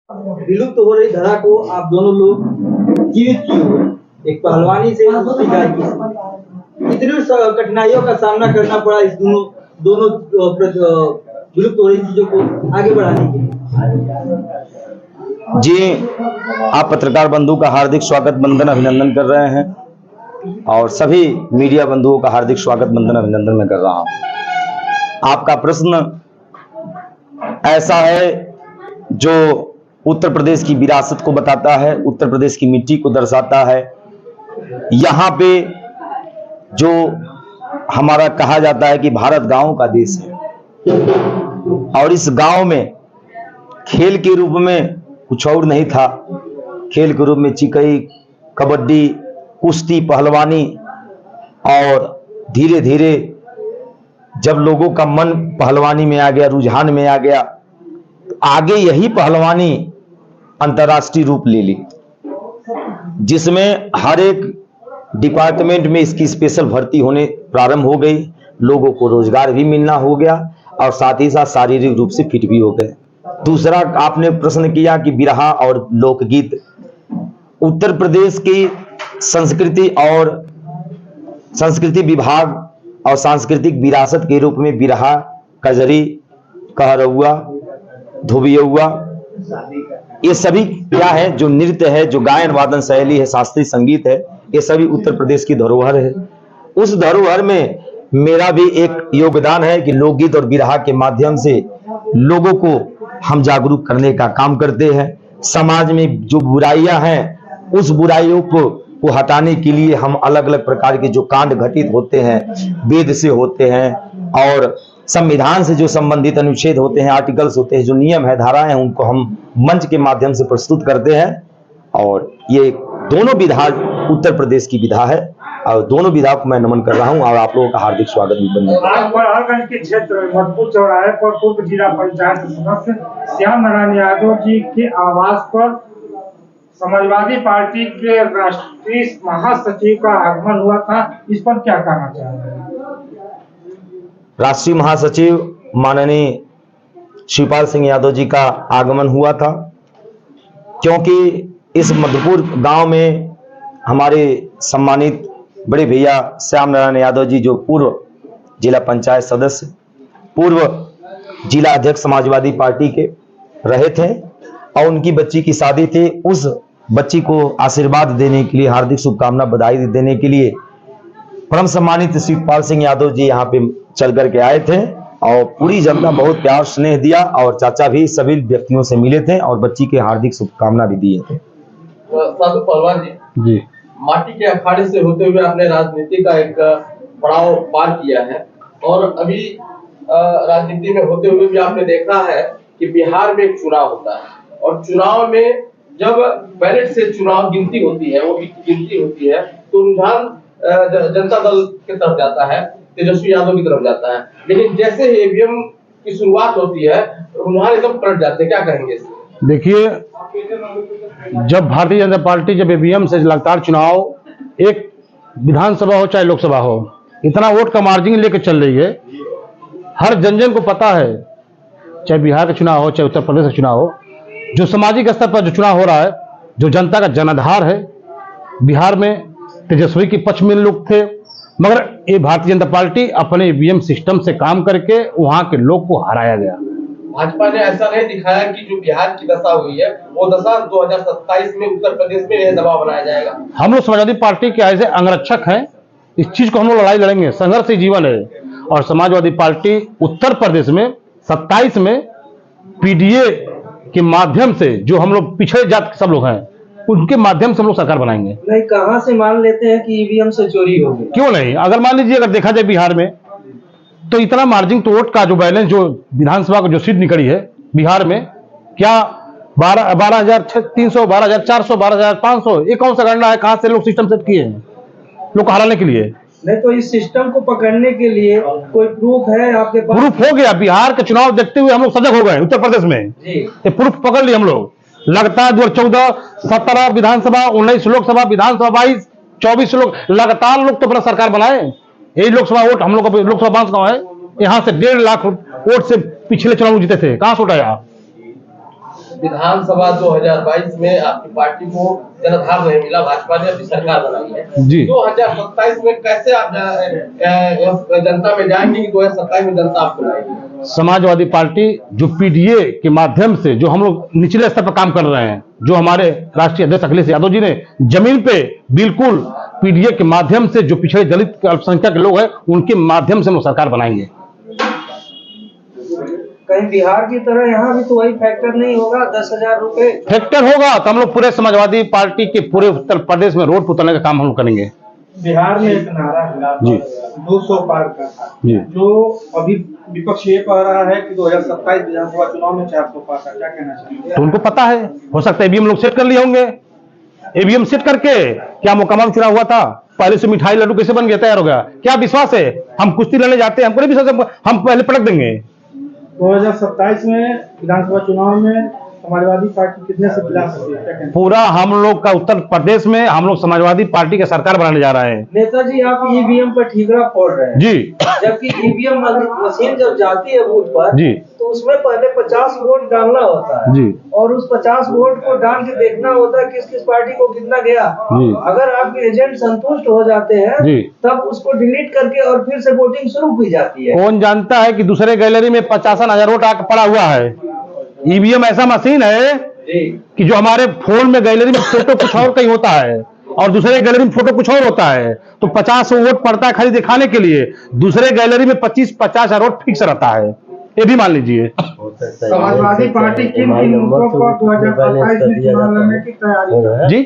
विलुप्त हो रही धरा को आप दोनों लोग जीवित किए हुए, एक पहलवानी से दूसरी गायकी से इतनी कठिनाइयों का सामना करना पड़ा इस दोनों विलुप्त हो रही चीजों को आगे बढ़ाने के लिए। जी, आप पत्रकार बंधु का हार्दिक स्वागत वंदन अभिनंदन कर रहे हैं और सभी मीडिया बंधुओं का हार्दिक स्वागत वंदन अभिनंदन मैं कर रहा हूं। आपका प्रश्न ऐसा है जो उत्तर प्रदेश की विरासत को बताता है, उत्तर प्रदेश की मिट्टी को दर्शाता है। यहाँ पे जो हमारा कहा जाता है कि भारत गांव का देश है और इस गांव में खेल के रूप में कुछ और नहीं था। खेल के रूप में चिकई, कबड्डी, कुश्ती, पहलवानी और धीरे धीरे जब लोगों का मन पहलवानी में आ गया, रुझान में आ गया, तो आगे यही पहलवानी अंतर्राष्ट्रीय रूप ले ली, जिसमें हर एक डिपार्टमेंट में इसकी स्पेशल भर्ती होने प्रारंभ हो गई। लोगों को रोजगार भी मिलना हो गया और साथ ही साथ शारीरिक रूप से फिट भी हो गए। दूसरा आपने प्रश्न किया कि बिरहा और लोकगीत। उत्तर प्रदेश की संस्कृति और संस्कृति विभाग और सांस्कृतिक विरासत के रूप में बिरहा, कजरी, कहरौआ, धोबियौआ, ये सभी क्या है, जो नृत्य है, जो गायन वादन शैली है, शास्त्रीय संगीत है, ये सभी उत्तर प्रदेश की धरोहर है। उस धरोहर में मेरा भी एक योगदान है कि लोकगीत और बिरहा के माध्यम से लोगों को हम जागरूक करने का काम करते हैं। समाज में जो बुराइयां हैं उस बुराइयों को हटाने के लिए हम अलग अलग प्रकार के जो कांड घटित होते हैं, वेद से होते हैं और संविधान से जो संबंधित अनुच्छेद होते हैं, आर्टिकल्स होते हैं, जो नियम है, धाराएं हैं, उनको हम मंच के माध्यम से प्रस्तुत करते हैं। और ये दोनों विधा उत्तर प्रदेश की विधा है और दोनों विधा को मैं नमन कर रहा हूं और आप लोगों का हार्दिक स्वागत भी करना चाहता हूं। बड़हलगंज के क्षेत्र मधुपुर चौराहे पर पूर्व जिला पंचायत सदस्य श्याम नारायण यादव जी के आवास पर समाजवादी पार्टी के राष्ट्रीय महासचिव का आगमन हुआ था, इस पर क्या कहना चाहेंगे? राष्ट्रीय महासचिव माननीय शिवपाल सिंह यादव जी का आगमन हुआ था, क्योंकि इस मधुपुर गांव में हमारे सम्मानित बड़े भैया श्याम नारायण यादव जी, जो पूर्व जिला पंचायत सदस्य, पूर्व जिला अध्यक्ष समाजवादी पार्टी के रहे थे और उनकी बच्ची की शादी थी। उस बच्ची को आशीर्वाद देने के लिए, हार्दिक शुभकामना, बधाई देने के लिए परम सम्मानित शिवपाल सिंह यादव जी यहाँ पे चल करके आए थे और पूरी जनता बहुत प्यार स्नेह दिया और चाचा भी सभी व्यक्तियों से मिले थे और बच्ची के हार्दिक शुभकामना भी दिए थे। साधु पहलवान जी, माटी के अखाड़े से होते हुए आपने राजनीति का एक पड़ाव पार किया है और अभी राजनीति में होते हुए भी आपने देखा है कि बिहार में एक चुनाव होता है और चुनाव में जब बैलेट से चुनाव गिनती होती है, वो गिनती होती है, तो रुझान जनता दल की तरफ जाता है, तेजस्वी यादव की तरफ जाता है, लेकिन जैसे ही ईवीएम की शुरुआत होती है रुझान एकदम पलट जाते हैं। क्या कहेंगे? देखिए, जब भारतीय जनता पार्टी जब ईवीएम से लगातार चुनाव, एक विधानसभा हो चाहे लोकसभा हो, इतना वोट का मार्जिन लेकर चल रही है, हर जन जन को पता है, चाहे बिहार का चुनाव हो चाहे उत्तर प्रदेश का चुनाव हो, जो सामाजिक स्तर पर जो चुनाव हो रहा है, जो जनता का जनाधार है, बिहार में तेजस्वी के पक्ष में लोग थे, मगर ये भारतीय जनता पार्टी अपने ईवीएम सिस्टम से काम करके वहां के लोग को हराया गया। भाजपा ने ऐसा नहीं दिखाया कि जो बिहार की दशा हुई है वो दशा 2027 में उत्तर प्रदेश में यह दबाव बनाया जाएगा। हम लोग समाजवादी पार्टी के ऐसे अंगरक्षक हैं, इस चीज को हम लोग लड़ाई लड़ेंगे, संघर्ष ही जीवन है। और समाजवादी पार्टी उत्तर प्रदेश में 27 में पीडीए के माध्यम से, जो हम लोग पिछड़े जात के सब लोग हैं, उनके माध्यम से हम लोग सरकार बनाएंगे। नहीं, कहां से मान लेते हैं कि ईवीएम से चोरी हो गई? क्यों नहीं? अगर मान लीजिए, अगर देखा जाए बिहार में तो इतना मार्जिन तो वोट का जो बैलेंस, जो विधानसभा को जो सीट निकली है बिहार में, क्या 12,300, 12,400, 12,500, ये कौन सा गणना है? कहां से लोग सिस्टम सेट किए हैं लोग को हराने के लिए? नहीं तो इस सिस्टम को पकड़ने के लिए कोई प्रूफ है आपके पास? प्रूफ हो गया। बिहार का चुनाव देखते हुए हम लोग सजग हो गए। उत्तर प्रदेश में ये प्रूफ पकड़ लिए हम लोग। लगातार 2014, 17 विधानसभा, 19 लोकसभा, विधानसभा 22, 24 लोग लगातार लोग तो अपना सरकार बनाए। यही लोकसभा वोट हम लोग का लोकसभा 5 गाँव है, यहाँ से 1.5 लाख वोट से पिछले चुनाव जीते थे, कहां से उठाया? विधानसभा 2022 में आपकी पार्टी को जनाधार नहीं मिला, भाजपा ने अपनी सरकार बनाई है जी। 2027 में कैसे आप जनता में जाएंगे कि 2027 में जनता आपको लाएगी? समाजवादी पार्टी जो पीडीए के माध्यम से जो हम लोग निचले स्तर पर काम कर रहे हैं, जो हमारे राष्ट्रीय अध्यक्ष अखिलेश यादव जी ने जमीन पे बिल्कुल पीडीए के माध्यम से जो पिछड़े दलित अल्पसंख्यक के लोग हैं उनके माध्यम से हम लोग सरकार बनाएंगे। कहीं बिहार की तरह यहाँ भी तो वही फैक्टर नहीं होगा, 10,000 रुपए फैक्टर होगा तो हम लोग पूरे समाजवादी पार्टी के पूरे उत्तर प्रदेश में रोड पर उतरने का काम हम लोग करेंगे। बिहार में एक नारा है जी 200 पार का, जी। जो अभी विपक्ष ये कह रहा है कि 2027 विधानसभा चुनाव में 400 पार का, क्या कहना चाहिए? तो उनको पता है, हो सकता है ईवीएम लोग सेट कर लिए होंगे। ईवीएम सेट करके क्या मुकम्मा चुनाव हुआ था, पहले से मिठाई लड्डू कैसे बन गया, तैयार हो गया? क्या विश्वास है? हम कुश्ती लड़ने जाते हैं, हमको नहीं विश्वास है, हम पहले पटक देंगे। 2027 में विधानसभा चुनाव में समाजवादी पार्टी कितने से पिला सकती है, क्या कहना? पूरा हम लोग का उत्तर प्रदेश में हम लोग समाजवादी पार्टी की सरकार बनाने जा रहे हैं। नेताजी आप ईवीएम पर ठीकरा फोड़ रहे हैं, जी जबकि ईवीएम मशीन जब जाती है बूथ पर जी तो उसमें पहले 50 वोट डालना होता है जी और उस 50 वोट को डाल के देखना होता है किस किस पार्टी को कितना गया। जी। अगर आपके एजेंट संतुष्ट हो जाते हैं जी। तब उसको डिलीट करके और फिर से वोटिंग शुरू की जाती है। कौन जानता है कि दूसरे गैलरी में 50,000 वोट आके पड़ा हुआ है। ईवीएम ऐसा मशीन है कि जो हमारे फोन में गैलरी में फोटो कुछ और कहीं होता है और दूसरे गैलरी में फोटो कुछ और होता है, तो 50 वोट पड़ता है खाली दिखाने के लिए, दूसरे गैलरी में 25-50 वोट फिक्स रहता है, ये भी मान लीजिए। समाजवादी पार्टी किन किन मुद्दों पर 2027 में चुनाव लड़ने की तैयारी कर रही है? जी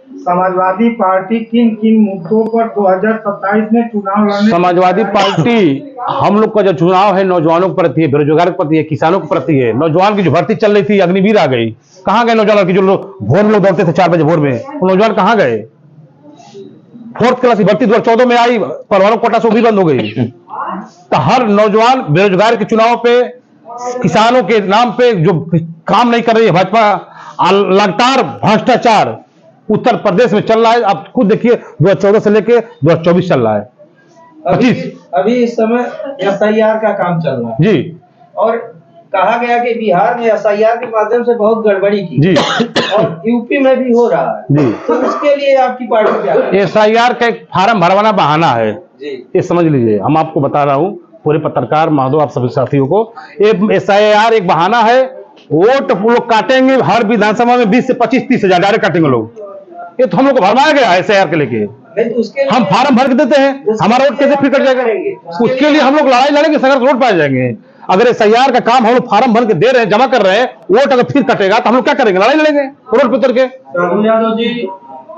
समाजवादी पार्टी किन किन मुद्दों पर 2027 में चुनाव लड़ने? समाजवादी पार्टी हम लोग का जो चुनाव है नौजवानों के प्रति है, बेरोजगार के प्रति है, किसानों के प्रति है। नौजवान की जो भर्ती चल रही थी, अग्निवीर आ गई, कहाँ गए नौजवान की जो लोग भोर में लोग दौड़ते थे 4 बजे भोर में, वो नौजवान कहाँ गए? 4th क्लास की भर्ती 2014 में आई, पहलवानों कोटा से भी बंद हो गई। तो हर नौजवान बेरोजगार के चुनाव पे, किसानों के नाम पे जो काम नहीं कर रही है भाजपा, लगातार भ्रष्टाचार उत्तर प्रदेश में चल रहा है। आप खुद देखिए 2014 से लेके 2024 चल रहा है। 25 अभी इस समय SIR का काम चल रहा है जी और कहा गया कि बिहार में SIR के माध्यम से बहुत गड़बड़ी की जी और यूपी में भी हो रहा है जी। तो उसके लिए आपकी पार्टी क्या है? SIR का एक फार्म भरवाना बहाना है, जी ये समझ लीजिए। हम आपको बता रहा हूं, पूरे पत्रकार महोदय आप सभी साथियों को, SIR एक बहाना है। वोट लोग काटेंगे हर विधानसभा में 20 से 25-30 हजार डायरेक्ट काटेंगे लोग। ये तो हम लोग को भरवाया गया है SIR के लेके, नहीं तो उसके हम फार्म भर के देते हैं, हमारा वोट कैसे फिर कट जाएगा? उसके लिए हम लोग लड़ाई लड़ेंगे, संघर्ष रोड पाए जाएंगे। अगर SIR का काम हम लोग फार्म भर के दे रहे हैं, जमा कर रहे हैं, वोट अगर फिर कटेगा तो हम लोग क्या करेंगे? लड़ाई लड़ेंगे रोड पे उतर के। राहुल यादव जी,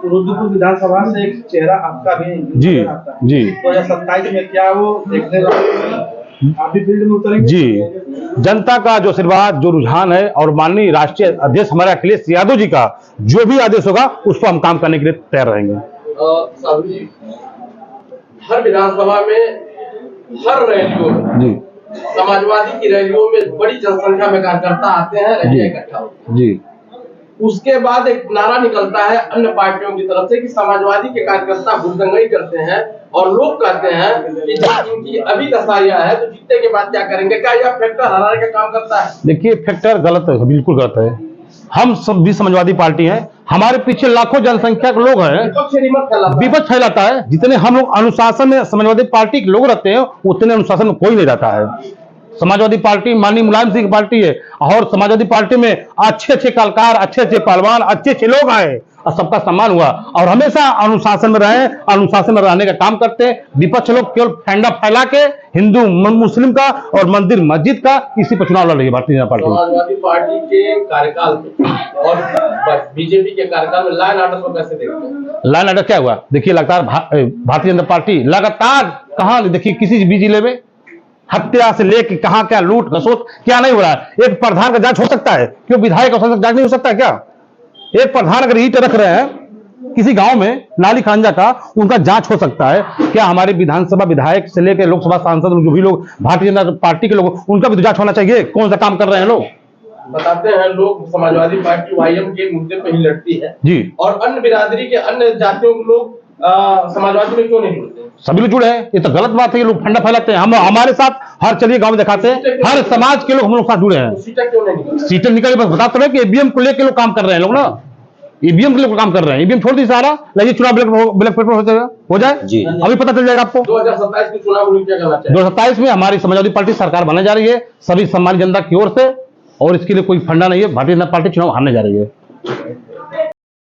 रुद्रपुर विधानसभा से एक चेहरा आपका भी जी आता है। जी 2027 में क्या वो देखने आप भी फील्ड में उतरेंगे? जी। जनता का जो आशीर्वाद, जो रुझान है और माननीय राष्ट्रीय अध्यक्ष हमारे अखिलेश यादव जी का जो भी आदेश होगा उस पर हम काम करने के लिए तैयार रहेंगे। साहब जी, हर विधानसभा में हर रैलियों में जी समाजवादी की रैलियों में बड़ी जनसंख्या में कार्यकर्ता आते हैं, रैलियां इकट्ठा होती हैं। जी उसके बाद एक नारा निकलता है अन्य पार्टियों की तरफ से कि समाजवादी के कार्यकर्ता भूतदंगई करते हैं और लोग कहते हैं कि जब इनकी अभी दशाया है तो जीतने के बाद क्या करेंगे? क्या यह फैक्टर हराने का काम करता है? देखिए, फैक्टर गलत है, बिल्कुल गलत है। हम सब भी समाजवादी पार्टी हैं, हमारे पीछे लाखों जनसंख्या के लोग हैं। विपक्ष फैलाता है, जितने हम लोग अनुशासन में समाजवादी पार्टी के लोग रहते हैं उतने अनुशासन में कोई नहीं रहता है। समाजवादी पार्टी माननीय मुलायम सिंह की पार्टी है और समाजवादी पार्टी में अच्छे अच्छे कलाकार, अच्छे अच्छे पहलवान, अच्छे अच्छे लोग आए और सबका सम्मान हुआ और हमेशा अनुशासन में रहे, अनुशासन में रहने का काम करते हैं। विपक्ष लोग केवल फैंडा फैला के हिंदू मुस्लिम का और मंदिर मस्जिद का इसी पर चुनाव लड़ रही है भारतीय जनता पार्टी। समाजवादी पार्टी के कार्यकाल में और बीजेपी के कार्यकाल में लाइन आर्डर को कैसे देखते हैं? लाइन आर्डर क्या हुआ? देखिए, लगातार भारतीय जनता पार्टी लगातार कहाँ देखिए किसी भी जिले में हत्या से लेकर कहां क्या लूट खसोट क्या नहीं हो रहा है। एक प्रधान का जांच हो सकता है, क्यों विधायक और सांसद जांच नहीं हो सकता है क्या? एक प्रधान अगर ईंट रख रहे हैं किसी गांव में नाली खांजा का, उनका जांच हो सकता है क्या? हमारे विधानसभा विधायक से लेकर लोकसभा सांसद जो भी लोग भारतीय जनता पार्टी के लोग, उनका भी जांच होना चाहिए कौन सा काम कर रहे हैं लोग। बताते हैं लोग समाजवादी पार्टी YM के मुद्दे पर ही लड़ती है जी, और अन्य बिरादरी के अन्य जातियों के लोग समाजवादी में क्यों नहीं जुड़ते? सभी लोग जुड़े हैं। ये तो गलत बात है, ये लोग फंडा फैलाते हैं। हम हमारे साथ हर चलिए गांव में दिखाते हैं, हर समाज के लोग हम लोग साथ जुड़े हैं। सीटें क्यों नहीं निकली? सीटें निकल, बस बता तो रहे कि ईवीएम को लेकर लोग काम कर रहे हैं, लोग ना ईवीएम के लिए काम कर रहे हैं। ईवीएम छोड़ दी सारा, लगे चुनाव ब्लैक पेपर हो जाए जी। अभी पता चल जाएगा आपको। 2027 के चुनाव में क्या करना चाहिए? 2027 में हमारी समाजवादी पार्टी सरकार बनने जा रही है, सभी सम्मानित जनता की ओर से, और इसके लिए कोई फंडा नहीं है। भारतीय जनता पार्टी चुनाव हारने जा रही है।